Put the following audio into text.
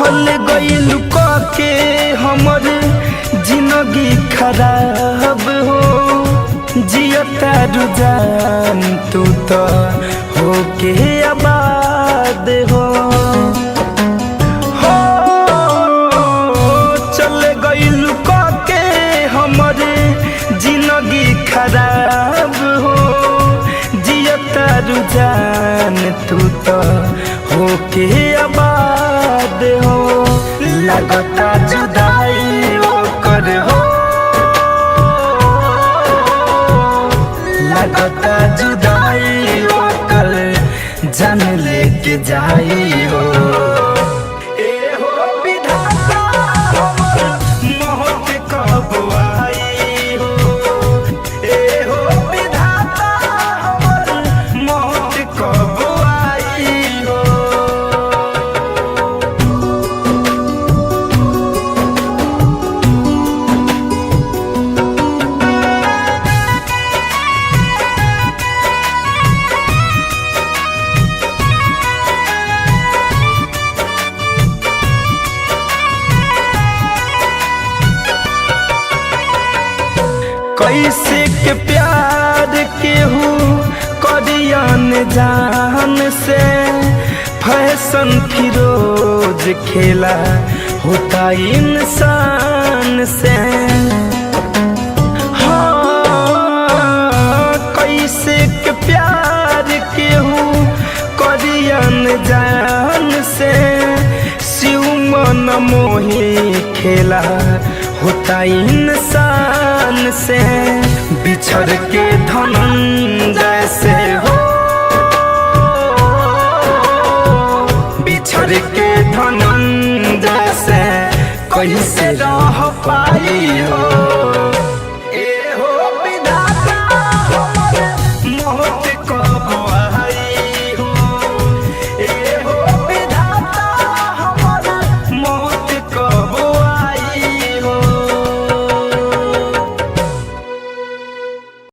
हल गइल के हमर जिंदगी खराब हो जियता रुझान तू तो होके आबाद हो चल गइल के हमर जिंदगी खराब हो जियता रुझान तू तो होके आबाद हो लगता जुदाई ओकर हो लगता जुदाई ओकर जान लेके जाई हो विधाता हमर मौत कब आई हो विधाता हमर मौत कब आई हो। कैसे के प्यार केहू करियन जान से फैशन फिरोज खेला होता इंसान से कैसे के प्यार केहू करियन जान से शिव मन मोही खेला होता इंसान से बिछड़ के धनंजय से हो बिछड़ के धनंजय से कैसे रह पाई।